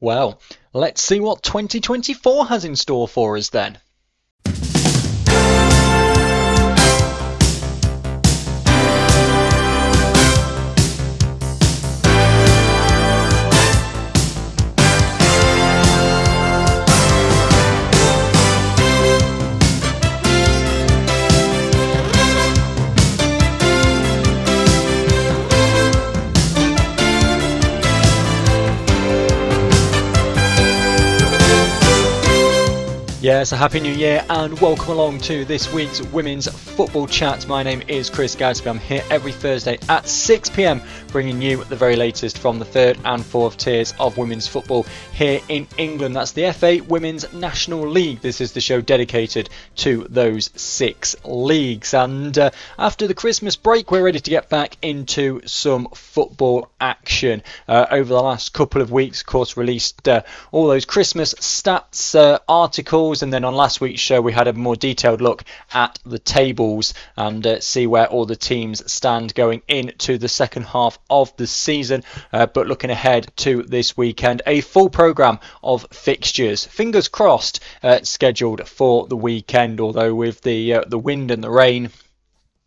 Well, let's see what 2024 has in store for us then. Yes, a happy new year and welcome along to this week's Women's Football Chat. My name is Chris Gadsby. I'm here every Thursday at 6 p.m, bringing you the very latest from the third and fourth tiers of women's football here in England. That's the FA Women's National League. This is the show dedicated to those 6 leagues. And after the Christmas break, we're ready to get back into some football action. Over the last couple of weeks, of course, released all those Christmas stats articles. And then on last week's show, we had a more detailed look at the tables and see where all the teams stand going into the second half of the season. But looking ahead to this weekend, a full programme of fixtures. Fingers crossed, scheduled for the weekend, although with the wind and the rain,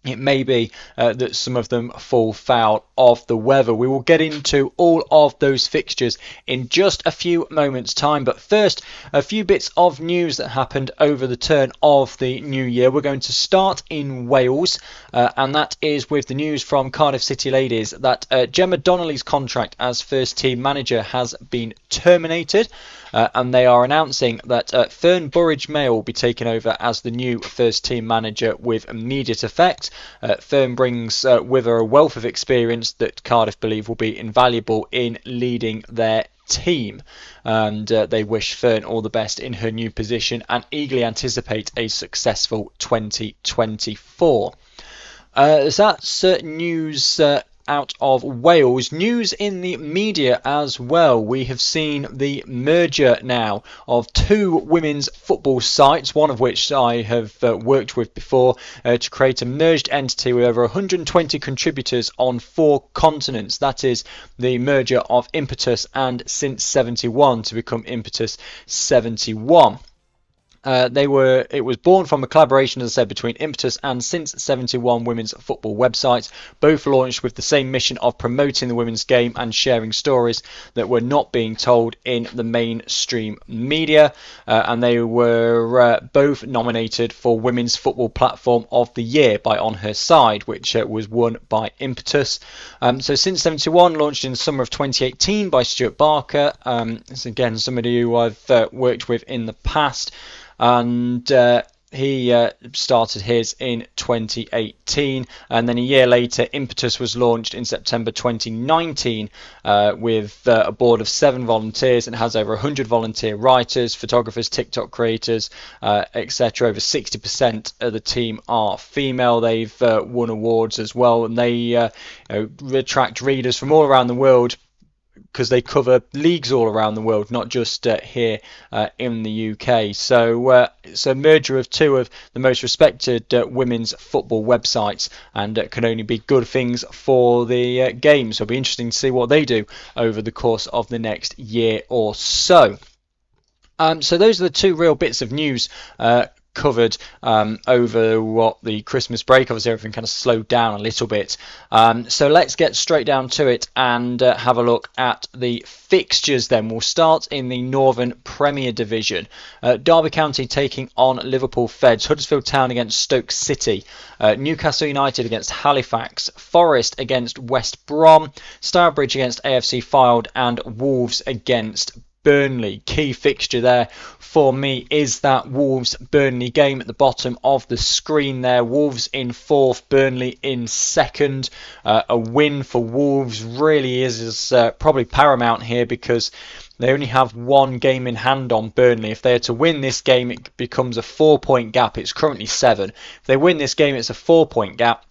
it may be that some of them fall foul of the weather. We will get into all of those fixtures in just a few moments' time. But first, a few bits of news that happened over the turn of the new year. We're going to start in Wales, and that is with the news from Cardiff City Ladies that Gemma Donnelly's contract as first team manager has been terminated. And they are announcing that Fern Burridge-Mayo will be taking over as the new first team manager with immediate effect. Fern brings with her a wealth of experience that Cardiff believe will be invaluable in leading their team, and they wish Fern all the best in her new position and eagerly anticipate a successful 2024. That's news out of Wales. News in the media as well. We have seen the merger now of 2 women's football sites, one of which I have worked with before, to create a merged entity with over 120 contributors on 4 continents. That is the merger of Impetus and Since 71 to become Impetus 71. It was born from a collaboration, as I said, between Impetus and Since 71 women's football websites, both launched with the same mission of promoting the women's game and sharing stories that were not being told in the mainstream media. And they were both nominated for Women's Football Platform of the Year by On Her Side, which was won by Impetus. So Since 71 launched in the summer of 2018 by Stuart Barker. It's again somebody who I've worked with in the past. And he started his in 2018, and then a year later Impetus was launched in September 2019 with a board of 7 volunteers and has over 100 volunteer writers, photographers, TikTok creators, etc. Over 60% of the team are female. They've won awards as well, and they attract readers from all around the world, because they cover leagues all around the world, not just here in the UK. So it's a merger of 2 of the most respected women's football websites, and can only be good things for the game. So it'll be interesting to see what they do over the course of the next year or so. So those are the 2 real bits of news covered over the Christmas break. Obviously everything kind of slowed down a little bit, so let's get straight down to it and have a look at the fixtures then. We'll start in the Northern Premier Division. Derby County taking on Liverpool Feds, Huddersfield Town against Stoke City, Newcastle United against Halifax, Forest against West Brom, Stourbridge against AFC Fylde, and Wolves against Burnley. Key fixture there for me is that Wolves-Burnley game at the bottom of the screen there. Wolves in 4th, Burnley in 2nd. A win for Wolves really is probably paramount here, because they only have 1 game in hand on Burnley. If they are to win this game, it becomes a 4-point gap. It's currently 7. If they win this game, it's a 4-point gap.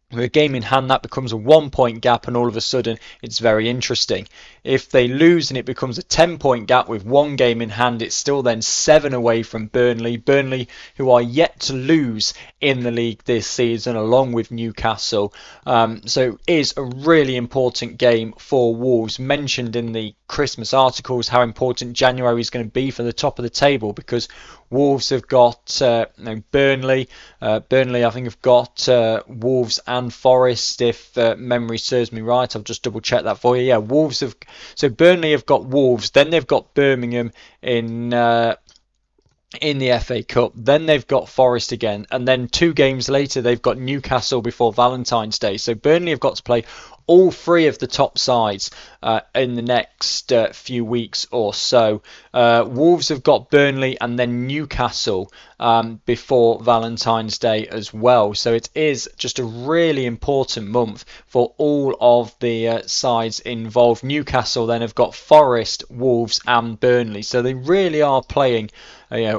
With a game in hand, that becomes a 1 point gap, and all of a sudden it's very interesting. If they lose and it becomes a 10 point gap with 1 game in hand, it's still then 7 away from Burnley. Burnley, who are yet to lose in the league this season, along with Newcastle. So it is a really important game for Wolves. Mentioned in the Christmas articles how important January is going to be for the top of the table, because Wolves have got Burnley. Burnley, I think, have got Wolves and Forest, if memory serves me right. I'll just double check that for you. Yeah, Wolves have. So Burnley have got Wolves. Then they've got Birmingham in the FA Cup. Then they've got Forest again, and then 2 games later they've got Newcastle before Valentine's Day. So Burnley have got to play all 3 of the top sides in the next few weeks or so. Wolves have got Burnley and then Newcastle before Valentine's Day as well. So it is just a really important month for all of the sides involved. Newcastle then have got Forest, Wolves and Burnley. So they really are playing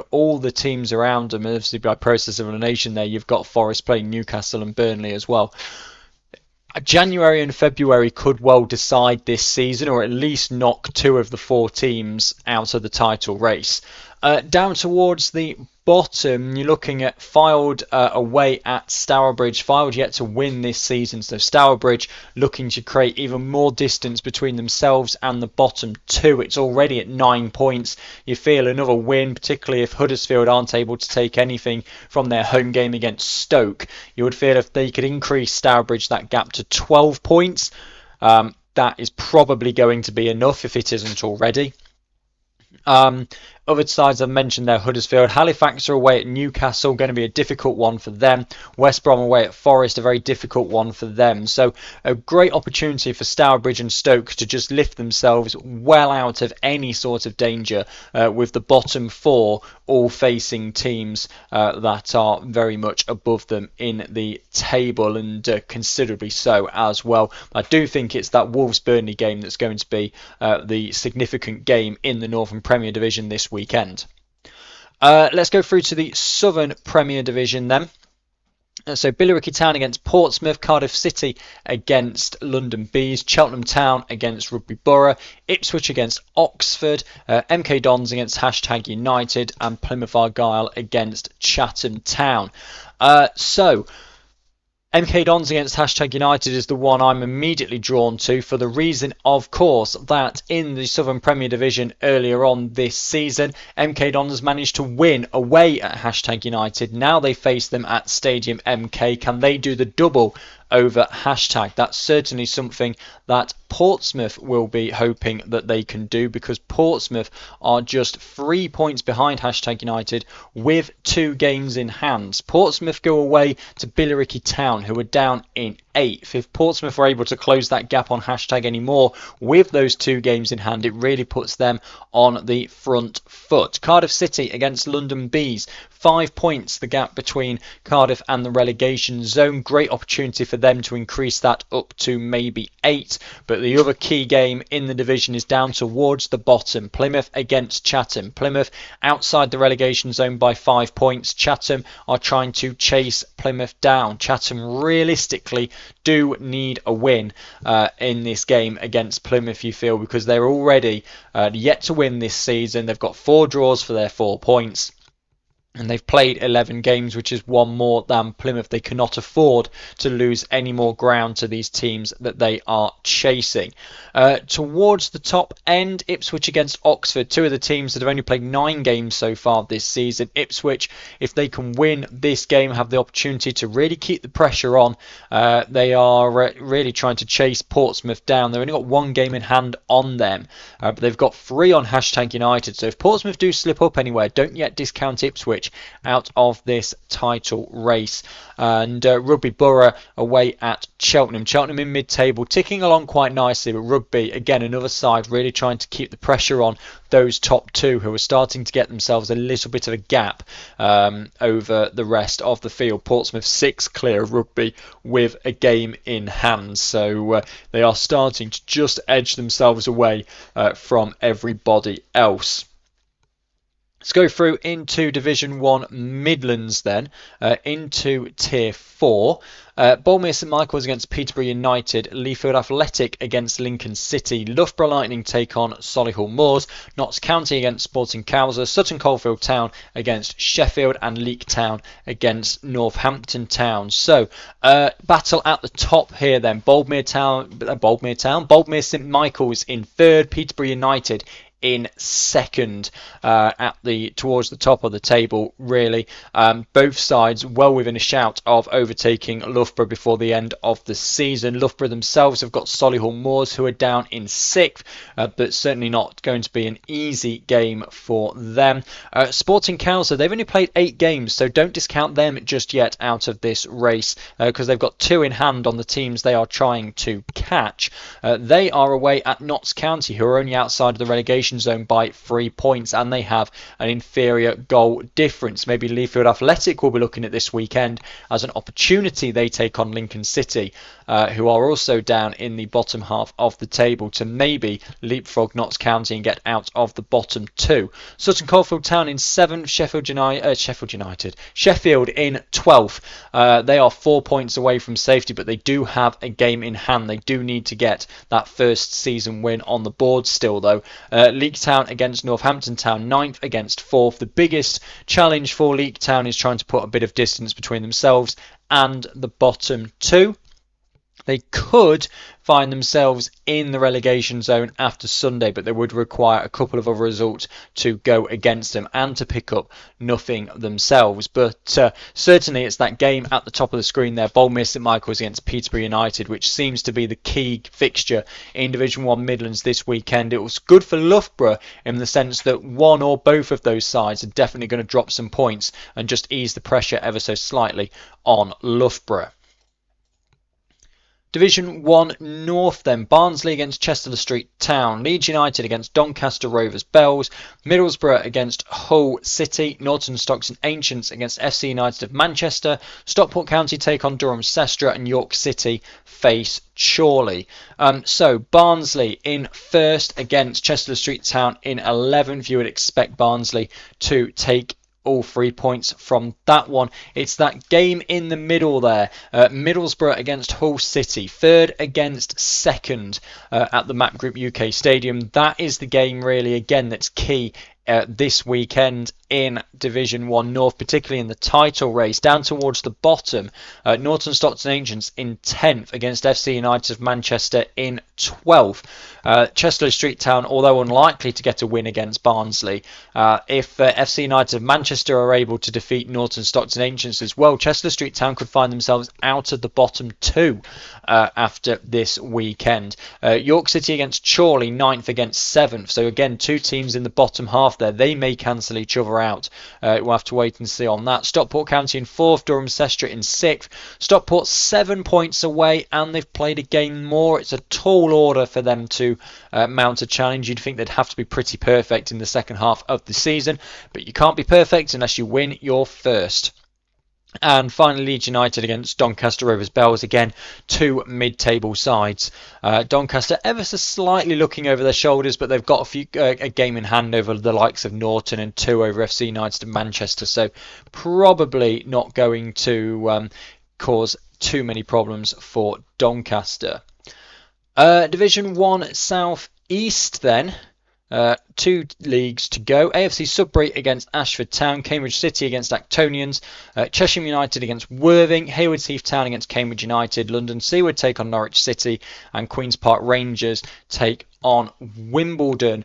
all the teams around them. Obviously, by process of elimination there, you've got Forest playing Newcastle and Burnley as well. January and February could well decide this season, or at least knock 2 of the 4 teams out of the title race. Down towards the bottom, you're looking at FAWNL away at Stourbridge. FAWNL yet to win this season, so Stourbridge looking to create even more distance between themselves and the bottom 2. It's already at 9 points. You feel another win, particularly if Huddersfield aren't able to take anything from their home game against Stoke. You would feel if they could increase Stourbridge that gap to 12 points, that is probably going to be enough if it isn't already. Other sides I've mentioned there, Huddersfield. Halifax are away at Newcastle, going to be a difficult one for them. West Brom away at Forest, a very difficult one for them. So a great opportunity for Stourbridge and Stoke to just lift themselves well out of any sort of danger, with the bottom 4 all facing teams that are very much above them in the table, and considerably so as well. I do think it's that Wolves-Burnley game that's going to be the significant game in the Northern Premier Division this weekend. Let's go through to the Southern Premier Division then. So Billericay Town against Portsmouth, Cardiff City against London Bees, Cheltenham Town against Rugby Borough, Ipswich against Oxford, MK Dons against #United, and Plymouth Argyle against Chatham Town. So MK Dons against #United is the one I'm immediately drawn to, for the reason, of course, that in the Southern Premier Division earlier on this season, MK Dons managed to win away at #United. Now they face them at Stadium MK. Can they do the double over #? That's certainly something that Portsmouth will be hoping that they can do, because Portsmouth are just 3 points behind #United with 2 games in hand. Portsmouth go away to Billericay Town, who are down in 8th. If Portsmouth are able to close that gap on # anymore with those 2 games in hand, it really puts them on the front foot. Cardiff City against London Bees, 5 points the gap between Cardiff and the relegation zone. Great opportunity for them to increase that up to maybe 8. But the other key game in the division is down towards the bottom. Plymouth against Chatham. Plymouth outside the relegation zone by 5 points. Chatham are trying to chase Plymouth down. Chatham realistically do need a win in this game against Plymouth, you feel, because they're already yet to win this season. They've got 4 draws for their 4 points. And they've played 11 games, which is 1 more than Plymouth. They cannot afford to lose any more ground to these teams that they are chasing. Towards the top end, Ipswich against Oxford, 2 of the teams that have only played 9 games so far this season. Ipswich, if they can win this game, have the opportunity to really keep the pressure on. They are really trying to chase Portsmouth down. They've only got 1 game in hand on them, but they've got 3 on #United. So if Portsmouth do slip up anywhere, don't yet discount Ipswich out of this title race. And Rugby Borough away at Cheltenham. Cheltenham in mid-table, ticking along quite nicely, but Rugby, again, another side really trying to keep the pressure on those top 2 who are starting to get themselves a little bit of a gap over the rest of the field. Portsmouth 6 clear of Rugby with a game in hand, so they are starting to just edge themselves away from everybody else. Let's go through into Division 1 Midlands then, into Tier 4. Bournemouth St Michael's against Peterborough United, Leafield Athletic against Lincoln City, Loughborough Lightning take on Solihull Moors, Notts County against Sporting Cowser, Sutton Coldfield Town against Sheffield, and Leek Town against Northampton Town. So, battle at the top here then, Bournemouth St Michael's in third, Peterborough United in second, towards the top of the table, really. Both sides well within a shout of overtaking Loughborough before the end of the season. Loughborough themselves have got Solihull Moors, who are down in sixth, but certainly not going to be an easy game for them. Sporting Cowser, they've only played 8 games, so don't discount them just yet out of this race, because they've got 2 in hand on the teams they are trying to catch. They are away at Notts County, who are only outside of the relegation zone by 3 points, and they have an inferior goal difference. Maybe Leafield Athletic will be looking at this weekend as an opportunity. They take on Lincoln City, who are also down in the bottom half of the table, to maybe leapfrog Notts County and get out of the bottom 2. Sutton Coldfield Town in 7th, Sheffield in 12th. They are 4 points away from safety, but they do have a game in hand. They do need to get that first season win on the board still, though. Leek Town against Northampton Town, 9th against 4th. The biggest challenge for Leek Town is trying to put a bit of distance between themselves and the bottom 2. They could find themselves in the relegation zone after Sunday, but they would require a couple of other results to go against them and to pick up nothing themselves. But certainly it's that game at the top of the screen there, Bournemouth St Michael's against Peterborough United, which seems to be the key fixture in Division 1 Midlands this weekend. It was good for Loughborough in the sense that one or both of those sides are definitely going to drop some points and just ease the pressure ever so slightly on Loughborough. Division 1 North then, Barnsley against Chester Street Town, Leeds United against Doncaster Rovers Bells, Middlesbrough against Hull City, Norton Stockton Ancients against FC United of Manchester, Stockport County take on Durham Sestra, and York City face Chorley. So Barnsley in first against Chester Street Town in 11th. You would expect Barnsley to take all 3 points from that one. It's that game in the middle there, Middlesbrough against Hull City, third against second at the Map Group UK Stadium. That is the game really, again, that's key this weekend in Division 1 North, particularly in the title race. Down towards the bottom, Norton Stockton Ancients in 10th against FC United of Manchester in 12th. Chester Street Town, although unlikely to get a win against Barnsley, if FC United of Manchester are able to defeat Norton Stockton Ancients as well, Chester Street Town could find themselves out of the bottom 2 after this weekend. York City against Chorley, 9th against 7th. So again, 2 teams in the bottom half there. They may cancel each other out. We'll have to wait and see on that. Stockport County in 4th, Durham Sestra in 6th. Stockport 7 points away, and they've played a game more. It's a tall order for them to mount a challenge. You'd think they'd have to be pretty perfect in the second half of the season, but you can't be perfect unless you win your first. And finally, Leeds United against Doncaster Rovers Bells. Again, 2 mid-table sides. Doncaster ever so slightly looking over their shoulders, but they've got a game in hand over the likes of Norton and 2 over FC United of Manchester. So probably not going to cause too many problems for Doncaster. Division 1 South East then. 2 leagues to go. AFC Sudbury against Ashford Town, Cambridge City against Actonians, Chesham United against Worthing, Haywards Heath Town against Cambridge United, London Seaward take on Norwich City, and Queen's Park Rangers take on Wimbledon.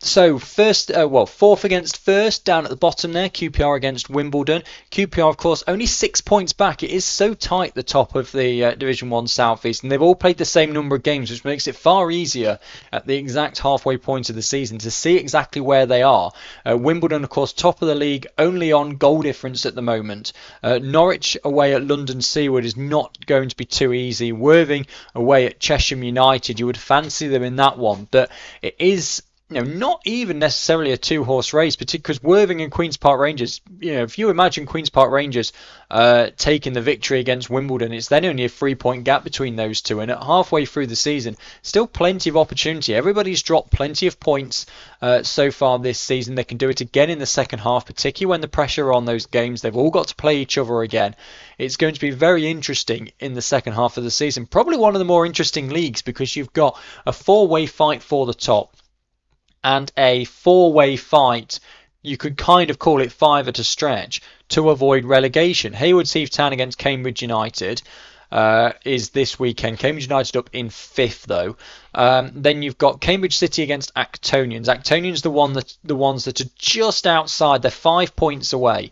So fourth against first down at the bottom there, QPR against Wimbledon. QPR, of course, only 6 points back. It is so tight, the top of the Division 1 South East, and they've all played the same number of games, which makes it far easier at the exact halfway point of the season to see exactly where they are. Wimbledon, of course, top of the league, only on goal difference at the moment. Norwich away at London Seaward is not going to be too easy. Worthing away at Chesham United, you would fancy them in that one, but it is not even necessarily a two-horse race, particularly because Worthing and Queen's Park Rangers, if you imagine Queen's Park Rangers taking the victory against Wimbledon, it's then only a 3-point gap between those two, and at halfway through the season, still plenty of opportunity. Everybody's dropped plenty of points so far this season. They can do it again in the second half, particularly when the pressure are on those games. They've all got to play each other again. It's going to be very interesting in the second half of the season. Probably one of the more interesting leagues because you've got a four-way fight for the top and a four-way fight, you could kind of call it five at a stretch, to avoid relegation. Haywards Heath Town against Cambridge United is this weekend. Cambridge United up in 5th though. Then you've got Cambridge City against Actonians. Actonians the ones that are just outside. They're 5 points away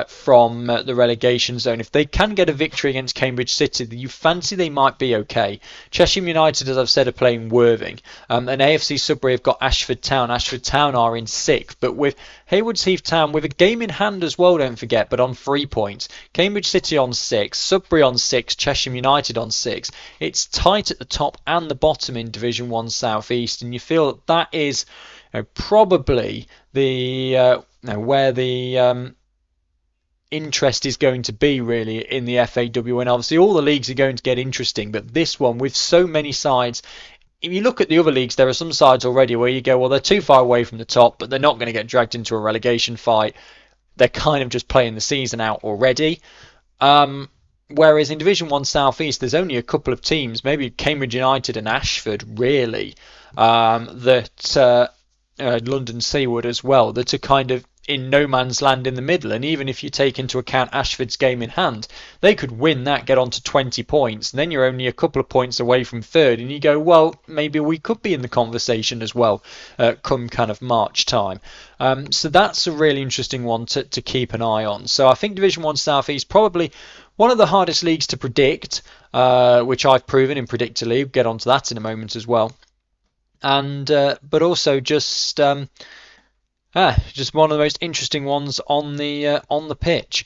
from the relegation zone. If they can get a victory against Cambridge City, you fancy they might be okay. Cheshire United, as I've said, are playing Worthing. And AFC Sudbury have got Ashford Town. Ashford Town are in 6th, but with Haywards Heath Town with a game in hand as well, don't forget, but on 3 points. Cambridge City on 6, Sudbury on 6, Cheshire United on 6. It's tight at the top and the bottom in Division 1 South East, and you feel that is probably the where the interest is going to be really in the FAW, and obviously all the leagues are going to get interesting, but this one with so many sides. If you look at the other leagues, there are some sides already where you go, well, they're too far away from the top, but they're not going to get dragged into a relegation fight. They're kind of just playing the season out already. Whereas in Division 1 South East, there's only a couple of teams, maybe Cambridge United and Ashford, really, that London Seawood as well, that are kind of in no man's land in the middle. And even if you take into account Ashford's game in hand, they could win that, get on to 20 points, and then you're only a couple of points away from 3rd, and you go, well, maybe we could be in the conversation as well come kind of March time. So that's a really interesting one to keep an eye on. So I think Division 1 South East probably one of the hardest leagues to predict, which I've proven in Predictor League. Get onto that in a moment as well. And but also just one of the most interesting ones on the pitch.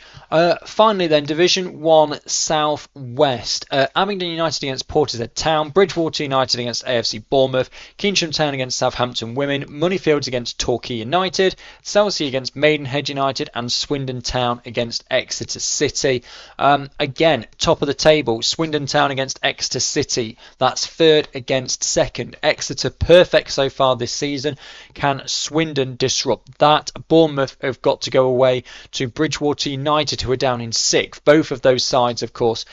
Finally then, Division 1 South West. Abingdon United against Portishead Town, Bridgewater United against AFC Bournemouth, Keynsham Town against Southampton Women, Moneyfields against Torquay United, Chelsea against Maidenhead United, and Swindon Town against Exeter City. Again, top of the table, Swindon Town against Exeter City. That's 3rd against 2nd. Exeter perfect so far this season. Can Swindon disrupt that? Bournemouth have got to go away to Bridgewater United, who are down in 6th. Both of those sides, of course,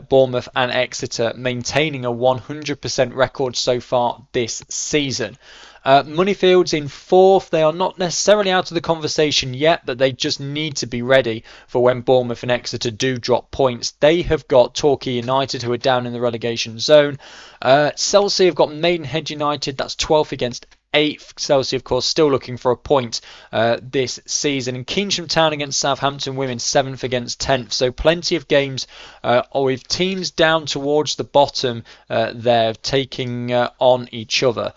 Bournemouth and Exeter, maintaining a 100% record so far this season. Moneyfields in 4th. They are not necessarily out of the conversation yet, but they just need to be ready for when Bournemouth and Exeter do drop points. They have got Torquay United, who are down in the relegation zone. Chelsea have got Maidenhead United. That's 12th against 8th. Chelsea, of course, still looking for a point this season. And Keynsham Town against Southampton Women, 7th against 10th. So plenty of games with teams down towards the bottom there taking on each other.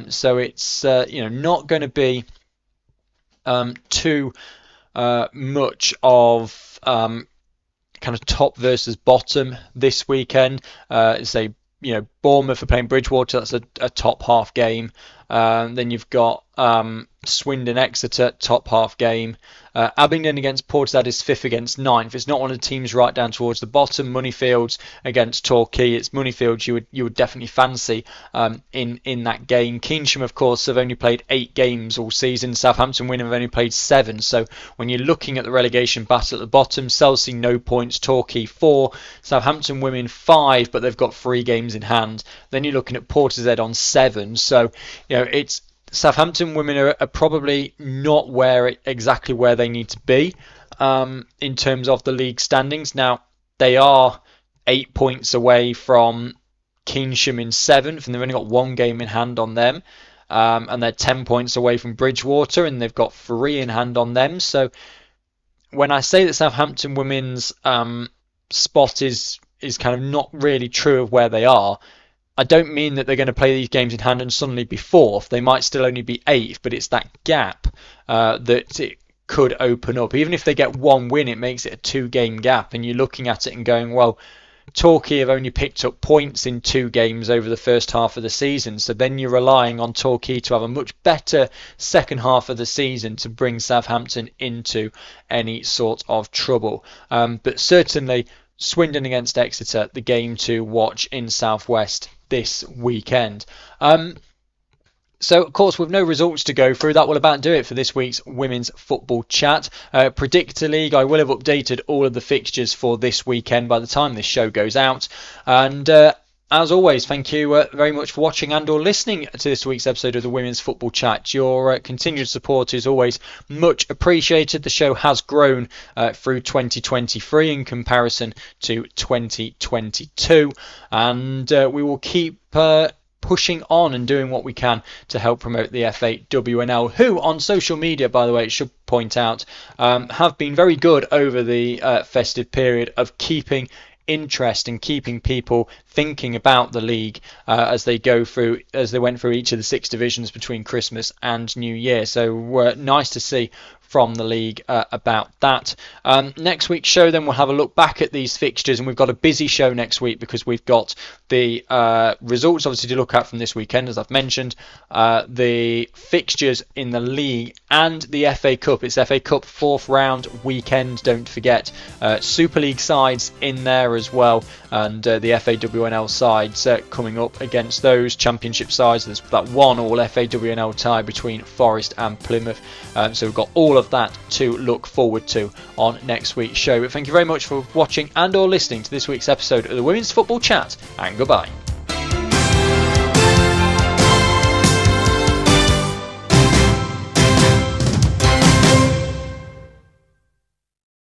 So it's not going to be too much of kind of top versus bottom this weekend. Say Bournemouth are playing Bridgewater. That's a top half game. Then you've got Swindon Exeter, top half game. Abingdon against Portishead is 5th against 9th. It's not one of the teams right down towards the bottom. Moneyfields against Torquay. It's Moneyfields you would definitely fancy in that game. Keynsham, of course, have only played 8 games all season. Southampton Women have only played 7. So when you're looking at the relegation battle at the bottom, Chelsea no points, Torquay 4, Southampton Women 5, but they've got 3 games in hand. Then you're looking at Portishead on 7. So it's Southampton Women are probably not exactly where they need to be in terms of the league standings. Now, they are 8 points away from Keynsham in 7th, and they've only got 1 game in hand on them. And they're 10 points away from Bridgewater, and they've got 3 in hand on them. So when I say that Southampton Women's spot is kind of not really true of where they are, I don't mean that they're going to play these games in hand and suddenly be 4th. They might still only be 8th, but it's that gap that it could open up. Even if they get 1 win, it makes it a 2-game gap, and you're looking at it and going, well, Torquay have only picked up points in 2 games over the first half of the season, so then you're relying on Torquay to have a much better second half of the season to bring Southampton into any sort of trouble. But certainly Swindon against Exeter, the game to watch in South West this weekend. So, of course, with no results to go through, that will about do it for this week's Women's Football Chat. Predictor League, I will have updated all of the fixtures for this weekend by the time this show goes out. And as always, thank you very much for watching and or listening to this week's episode of the Women's Football Chat. Your continued support is always much appreciated. The show has grown through 2023 in comparison to 2022. And we will keep pushing on and doing what we can to help promote the FAWNL, who on social media, by the way, it should point out, have been very good over the festive period of keeping interest and keeping people thinking about the league as they went through each of the 6 divisions between Christmas and New Year. So nice to see from the league about that. Next week's show then we'll have a look back at these fixtures, and we've got a busy show next week because we've got the results obviously to look at from this weekend, as I've mentioned, the fixtures in the league and the FA Cup. It's FA Cup 4th round weekend, don't forget. Super League sides in there as well, and the FAWNL sides coming up against those Championship sides. There's that 1-1 FAWNL tie between Forest and Plymouth, so we've got all of that to look forward to on next week's show. But thank you very much for watching and or listening to this week's episode of the Women's Football Chat, and goodbye.